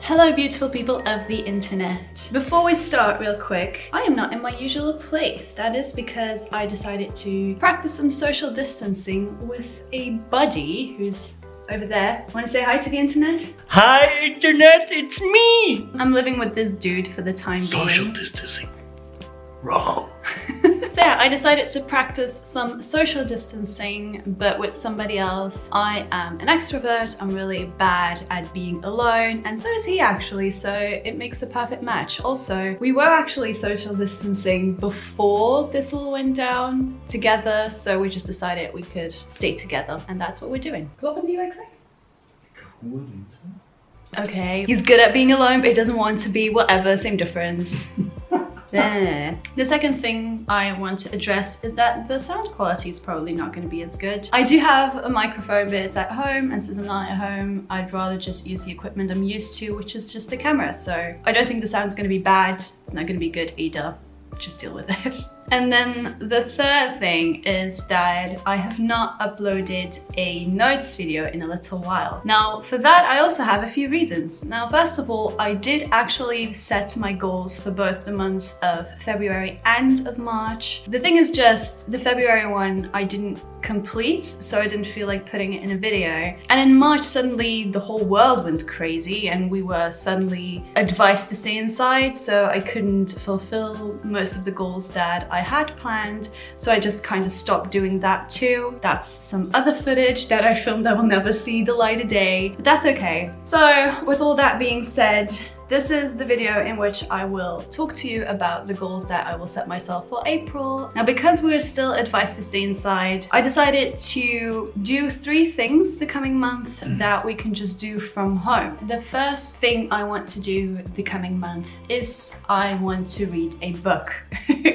Hello beautiful people of the internet. Before we start real quick, I am not in my usual place. That is because I decided to practice some social distancing with a buddy who's over there. Want to say hi to the internet? Hi internet, it's me! I'm living with this dude for the time being. Social distancing. Wrong. So yeah, I decided to practice some social distancing, but with somebody else. I am an extrovert, I'm really bad at being alone, and so is he actually, so it makes a perfect match. Also, we were actually social distancing before this all went down together, so we just decided we could stay together, and that's what we're doing. What would you say? Okay, he's good at being alone, but he doesn't want to be, whatever, same difference. The second thing I want to address is that the sound quality is probably not going to be as good. I do have a microphone, but it's at home, and since I'm not at home, I'd rather just use the equipment I'm used to, which is just the camera. So I don't think the sound's going to be bad. It's not going to be good either. Just deal with it. And then the third thing is that I have not uploaded a notes video in a little while. Now for that I also have a few reasons. Now first of all, I did actually set my goals for both the months of February and of March. The thing is just the February one I didn't complete, so I didn't feel like putting it in a video. And in March suddenly the whole world went crazy and we were suddenly advised to stay inside, so I couldn't fulfill most of the goals that I had planned, so I just kind of stopped doing that too. That's some other footage that I filmed that will never see the light of day, but that's okay. So with all that being said, this is the video in which I will talk to you about the goals that I will set myself for April. Now, because we're still advised to stay inside, I decided to do 3 things the coming month that we can just do from home. The first thing I want to do the coming month is I want to read a book,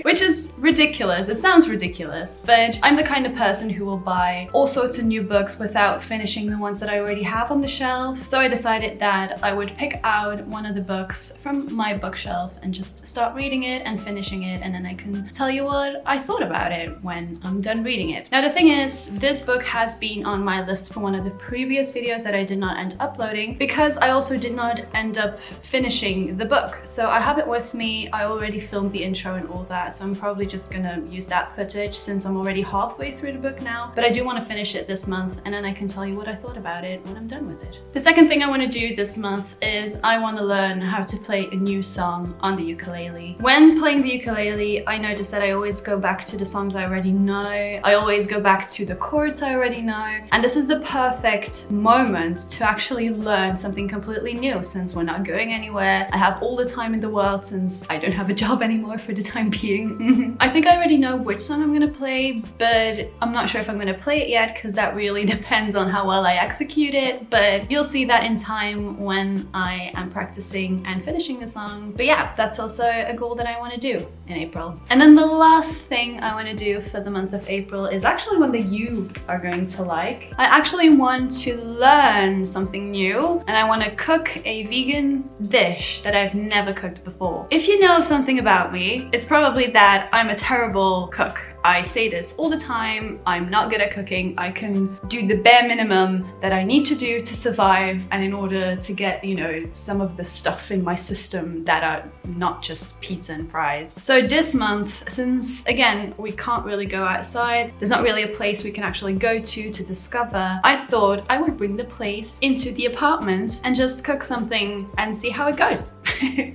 which is ridiculous. It sounds ridiculous, but I'm the kind of person who will buy all sorts of new books without finishing the ones that I already have on the shelf. So I decided that I would pick out one of the books from my bookshelf and just start reading it and finishing it, and then I can tell you what I thought about it when I'm done reading it. Now the thing is, this book has been on my list for one of the previous videos that I did not end up uploading because I also did not end up finishing the book. So I have it with me. I already filmed the intro and all that, so I'm probably just gonna use that footage since I'm already halfway through the book now. But I do want to finish it this month, and then I can tell you what I thought about it when I'm done with it. The second thing I want to do this month is I want to learn how to play a new song on the ukulele. When playing the ukulele, I notice that I always go back to the songs I already know. I always go back to the chords I already know. And this is the perfect moment to actually learn something completely new since we're not going anywhere. I have all the time in the world since I don't have a job anymore for the time being. I think I already know which song I'm gonna play, but I'm not sure if I'm gonna play it yet because that really depends on how well I execute it. But you'll see that in time when I am practicing and finishing the song. But yeah, that's also a goal that I want to do in April. And then the last thing I want to do for the month of April is actually one that you are going to like. I actually want to learn something new, and I want to cook a vegan dish that I've never cooked before. If you know something about me, it's probably that I'm a terrible cook. I say this all the time, I'm not good at cooking. I can do the bare minimum that I need to do to survive and in order to get, you know, some of the stuff in my system that are not just pizza and fries. So this month, since again, we can't really go outside, there's not really a place we can actually go to discover, I thought I would bring the place into the apartment and just cook something and see how it goes.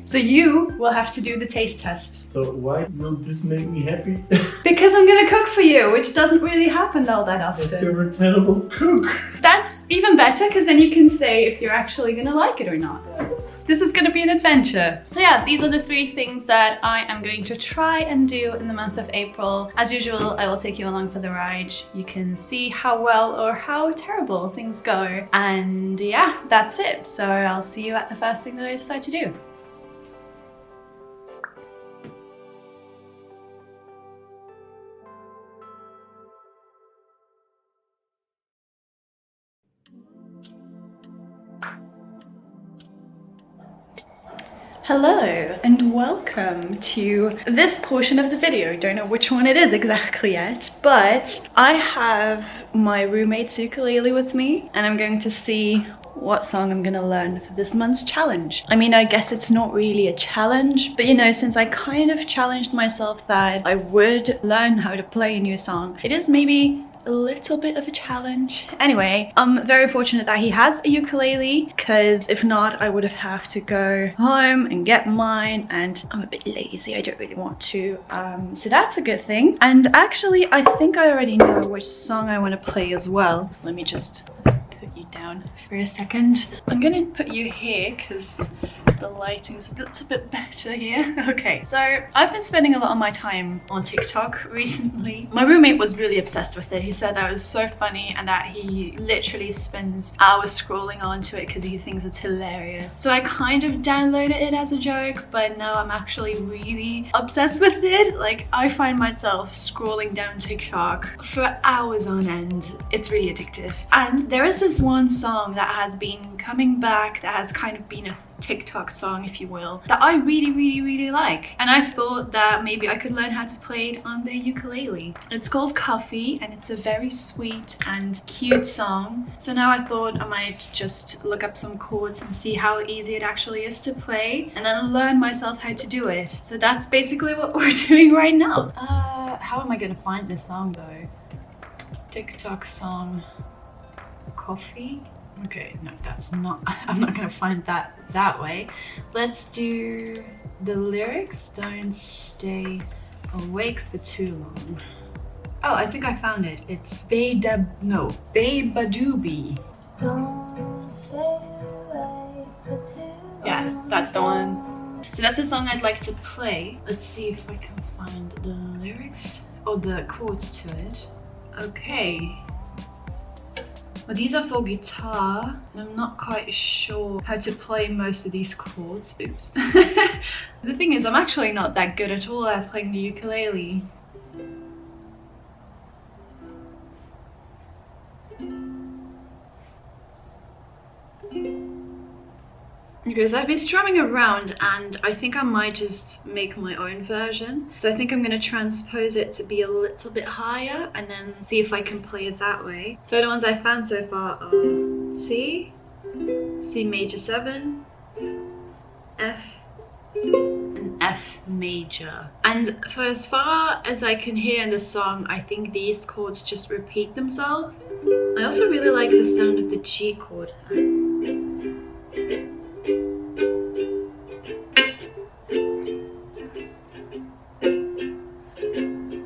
So you will have to do the taste test. So why will this make me happy? Because I'm gonna cook for you, which doesn't really happen all that often. Yes, you're a terrible cook. That's even better, because then you can say if you're actually gonna like it or not. This is gonna be an adventure. So yeah, these are the 3 things that I am going to try and do in the month of April. As usual, I will take you along for the ride. You can see how well or how terrible things go. And yeah, that's it. So I'll see you at the first thing that I decide to do. Hello and welcome to this portion of the video. Don't know which one it is exactly yet, but I have my roommate's ukulele with me and I'm going to see what song I'm gonna learn for this month's challenge. I mean, I guess it's not really a challenge, but you know, since I kind of challenged myself that I would learn how to play a new song, it is maybe a little bit of a challenge. Anyway, I'm very fortunate that he has a ukulele, because if not, I would have to go home and get mine, and I'm a bit lazy. I don't really want to. So that's a good thing. And actually, I think I already know which song I want to play as well. Let me just put you down for a second. I'm gonna put you here because the lighting's a little bit better here. Okay, so I've been spending a lot of my time on TikTok recently. My roommate was really obsessed with it. He said that it was so funny and that he literally spends hours scrolling onto it because he thinks it's hilarious. So I kind of downloaded it as a joke, but now I'm actually really obsessed with it. Like, I find myself scrolling down TikTok for hours on end. It's really addictive. And there is this one song that has been coming back, that has kind of been a TikTok song, if you will, that I really like, and I thought that maybe I could learn how to play it on the ukulele. It's called Coffee, and it's a very sweet and cute song. So now I thought I might just look up some chords and see how easy it actually is to play, and then learn myself how to do it. So that's basically what we're doing right now. How am I gonna find this song though? TikTok song Coffee. Okay, no, that's not, I'm not gonna find that way. Let's do the lyrics. Don't stay awake for too long. Oh, I think I found it. It's Babadoobie. Don't stay awake for too long. Yeah, that's the one. So that's a song I'd like to play. Let's see if I can find the lyrics or the chords to it. Okay. Well, these are for guitar, and I'm not quite sure how to play most of these chords. Oops. The thing is, I'm actually not that good at all at playing the ukulele. Because I've been strumming around, and I think I might just make my own version. So I think I'm going to transpose it to be a little bit higher and then see if I can play it that way. So the ones I found so far are C, C major 7, F, and F major. And for as far as I can hear in the song, I think these chords just repeat themselves. I also really like the sound of the G chord.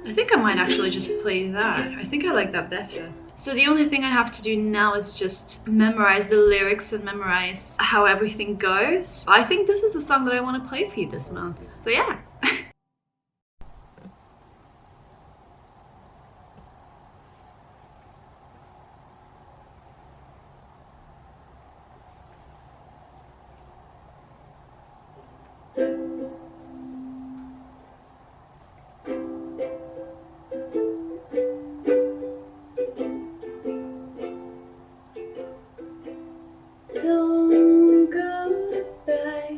I think I might actually just play that. I think I like that better. So the only thing I have to do now is just memorize the lyrics and memorize how everything goes. I think this is the song that I want to play for you this month. So yeah. Don't go back.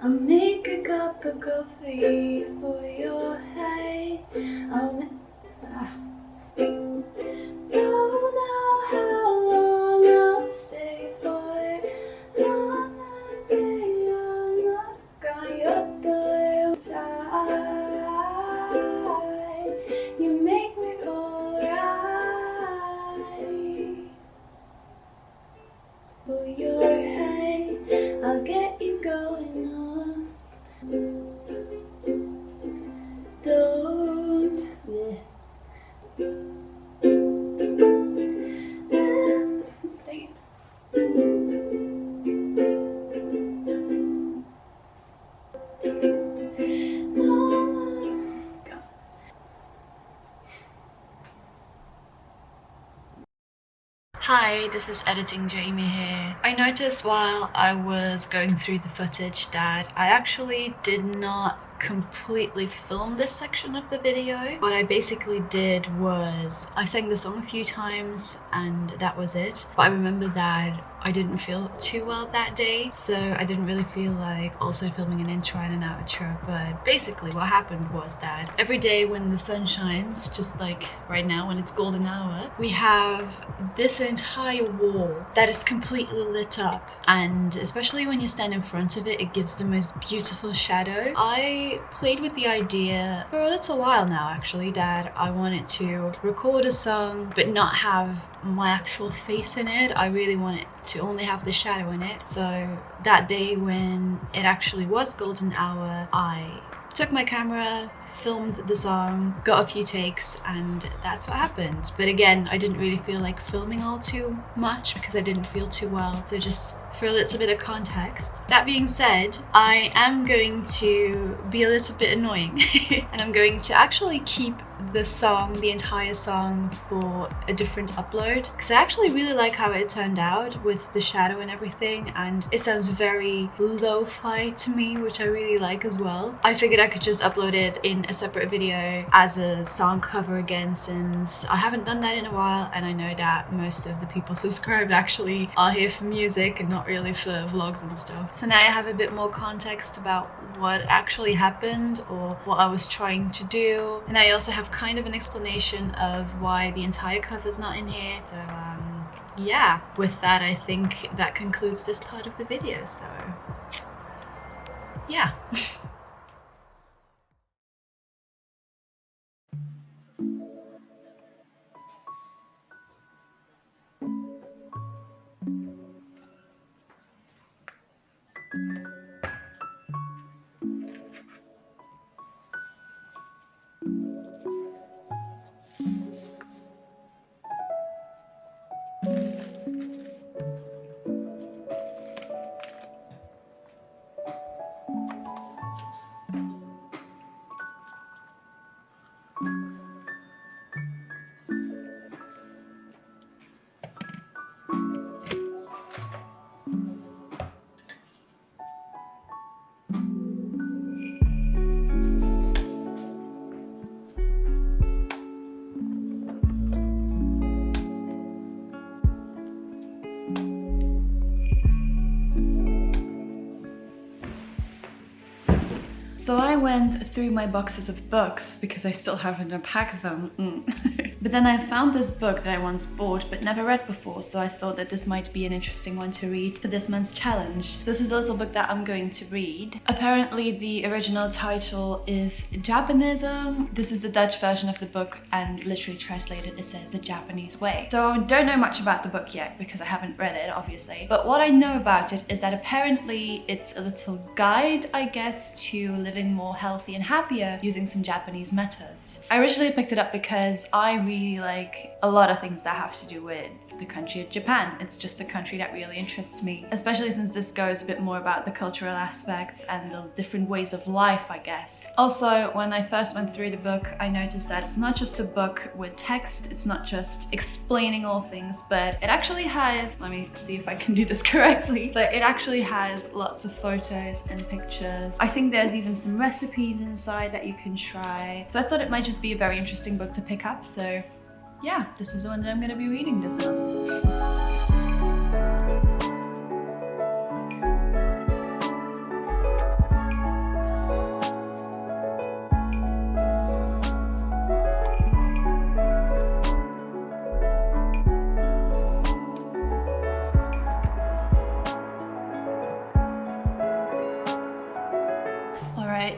I'll make a cup of coffee for your head. Don't know how long I'll stay for. On the day I knock on your door outside, you make me feel right. For your head, I'll get you going on. Don't. Thanks. Hi, this is Editing Jamie here. I noticed while I was going through the footage that I actually did not completely film this section of the video. What I basically did was I sang the song a few times and that was it. But I remember that I didn't feel too well that day, so I didn't really feel like also filming an intro and an outro. But basically what happened was that every day when the sun shines, just like right now when it's golden hour, we have this entire wall that is completely lit up, and especially when you stand in front of it, it gives the most beautiful shadow. I played with the idea for a little while now actually that I wanted to record a song but not have my actual face in it. I really wanted to only have the shadow in it. So that day when it actually was golden hour, I took my camera, filmed the song, got a few takes, and that's what happened. But again, I didn't really feel like filming all too much because I didn't feel too well. So just for a little bit of context. That being said, I am going to be a little bit annoying and I'm going to actually keep the song, the entire song, for a different upload because I actually really like how it turned out with the shadow and everything, and it sounds very lo-fi to me, which I really like as well. I figured I could just upload it in a separate video as a song cover again, since I haven't done that in a while and I know that most of the people subscribed actually are here for music and not really for vlogs and stuff. So now I have a bit more context about what actually happened or what I was trying to do, and I also have kind of an explanation of why the entire cover's not in here. So yeah, with that I think that concludes this part of the video, so yeah. So I went through my boxes of books because I still haven't unpacked them. But then I found this book that I once bought but never read before, so I thought that this might be an interesting one to read for this month's challenge. So this is a little book that I'm going to read. Apparently the original title is Japanism. This is the Dutch version of the book, and literally translated it says The Japanese Way. So I don't know much about the book yet because I haven't read it, obviously. But what I know about it is that apparently it's a little guide, I guess, to living more healthy and happier using some Japanese methods. I originally picked it up because I really like a lot of things that have to do with the country of Japan. It's just a country that really interests me, especially since this goes a bit more about the cultural aspects and the different ways of life, I guess. Also, when I first went through the book, I noticed that it's not just a book with text, it's not just explaining all things, but it actually has, let me see if I can do this correctly, but it actually has lots of photos and pictures. I think there's even some recipes inside that you can try. So I thought it might just be a very interesting book to pick up, so yeah, this is the one that I'm going to be reading this month.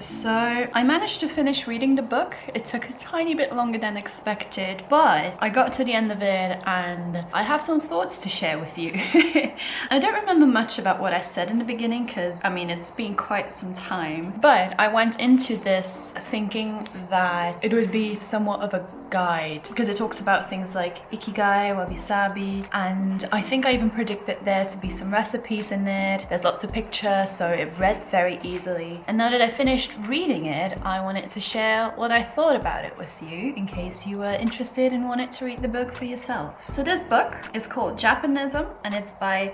So I managed to finish reading the book. It took a tiny bit longer than expected, but I got to the end of it and I have some thoughts to share with you. I don't remember much about what I said in the beginning because, I mean, it's been quite some time, but I went into this thinking that it would be somewhat of a guide because it talks about things like ikigai, wabi-sabi, and I think I even predicted there to be some recipes in it. There's lots of pictures, so it read very easily. And now that I finished reading it, I wanted to share what I thought about it with you in case you were interested and wanted to read the book for yourself. So this book is called Japanism and it's by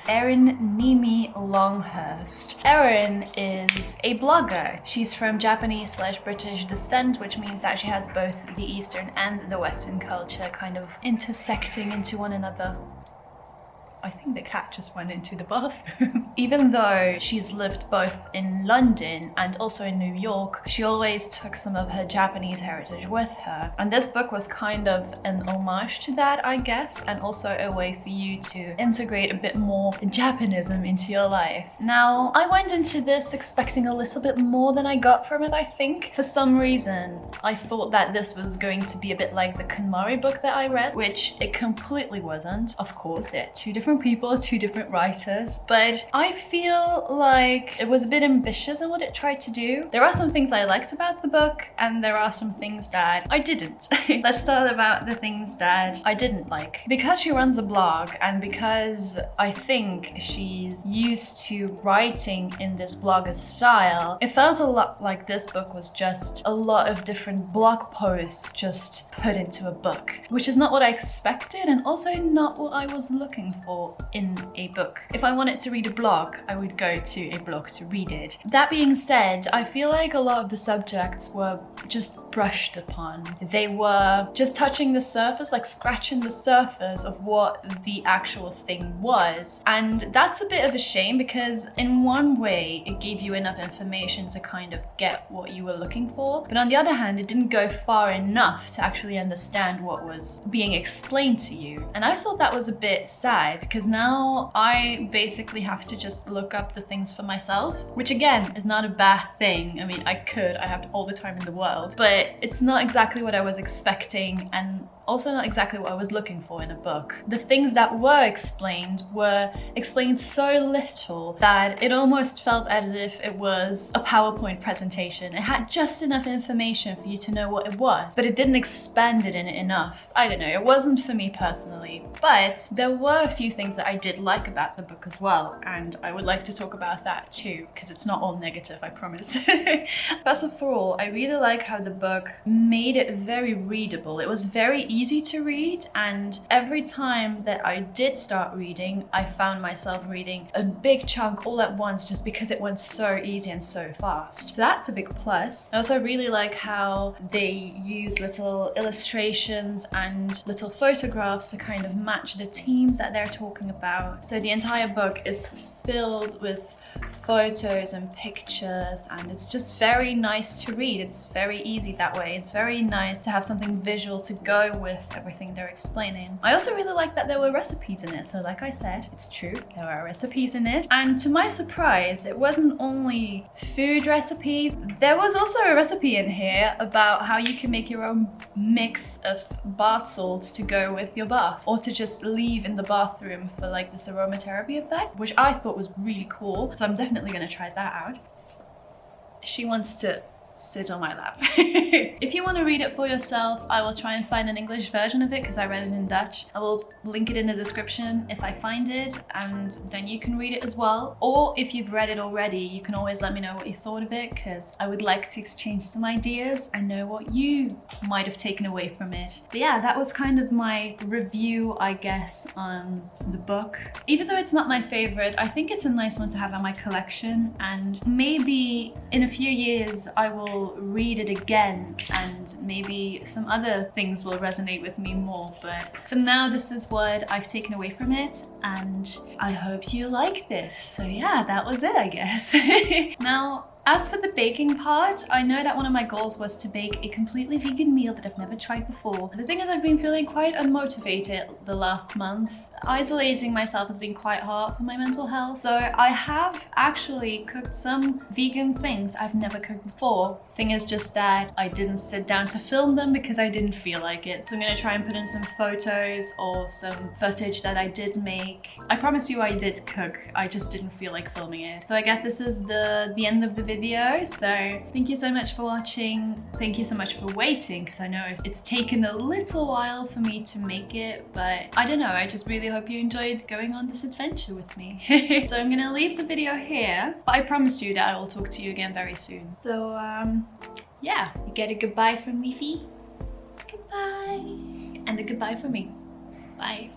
Erin Nimi Longhurst. Erin is a blogger. She's from Japanese/British descent, which means that she has both the Eastern and the Western culture kind of intersecting into one another. I think the cat just went into the bathroom. Even though she's lived both in London and also in New York, she always took some of her Japanese heritage with her. And this book was kind of an homage to that, I guess, and also a way for you to integrate a bit more Japanism into your life. Now, I went into this expecting a little bit more than I got from it, I think. For some reason, I thought that this was going to be a bit like the KonMari book that I read, which it completely wasn't. Of course, they're two different people, two different writers, but I feel like it was a bit ambitious in what it tried to do. There are some things I liked about the book, and there are some things that I didn't. Let's start about the things that I didn't like. Because she runs a blog, and because I think she's used to writing in this blogger style, it felt a lot like this book was just a lot of different blog posts just put into a book, which is not what I expected and also not what I was looking for in a book. If I wanted to read a blog, I would go to a blog to read it. That being said, I feel like a lot of the subjects were just brushed upon. They were just touching the surface, like scratching the surface of what the actual thing was. And that's a bit of a shame because in one way it gave you enough information to kind of get what you were looking for. But on the other hand, it didn't go far enough to actually understand what was being explained to you. And I thought that was a bit sad because now I basically have to just look up the things for myself, which again is not a bad thing. I mean, I have all the time in the world, but it's not exactly what I was expecting and also not exactly what I was looking for in a book. The things that were explained so little that it almost felt as if it was a PowerPoint presentation. It had just enough information for you to know what it was, but it didn't expand it in it enough. I don't know, it wasn't for me personally, but there were a few things that I did like about the book as well, and I would like to talk about that too, because it's not all negative, I promise. First of all, I really like how the book made it very readable. It was very easy to read, and every time that I did start reading, I found myself reading a big chunk all at once just because it went so easy and so fast. So that's a big plus. I also really like how they use little illustrations and little photographs to kind of match the themes that they're talking about. So the entire book is filled with photos and pictures, and it's just very nice to read. It's very easy that way. It's very nice to have something visual to go with everything they're explaining. I also really like that there were recipes in it. So like I said, it's true, there are recipes in it. And to my surprise, it wasn't only food recipes. There was also a recipe in here about how you can make your own mix of bath salts to go with your bath, or to just leave in the bathroom for like this aromatherapy effect, which I thought was really cool. So I'm definitely gonna try that out. She wants to sit on my lap. If you want to read it for yourself, I will try and find an English version of it because I read it in Dutch. I will link it in the description if I find it, and then you can read it as well. Or if you've read it already, you can always let me know what you thought of it, because I would like to exchange some ideas and know what you might have taken away from it. But yeah, that was kind of my review, I guess, on the book. Even though it's not my favorite, I think it's a nice one to have in my collection, and maybe in a few years I will read it again and maybe some other things will resonate with me more. But for now, this is what I've taken away from it, and I hope you liked it. So yeah, that was it, I guess. Now, as for the baking part, I know that one of my goals was to bake a completely vegan meal that I've never tried before. The thing is, I've been feeling quite unmotivated the last month. Isolating myself has been quite hard for my mental health. So I have actually cooked some vegan things I've never cooked before. Thing is just that I didn't sit down to film them because I didn't feel like it. So I'm gonna try and put in some photos or some footage that I did make. I promise you I did cook, I just didn't feel like filming it. So I guess this is the end of the video. So thank you so much for watching. Thank you so much for waiting, because I know it's taken a little while for me to make it, but I don't know, I just really hope you enjoyed going on this adventure with me. So I'm gonna leave the video here, but I promise you that I will talk to you again very soon. So yeah, you get a goodbye from me, Fee. Goodbye. And a goodbye from me. Bye.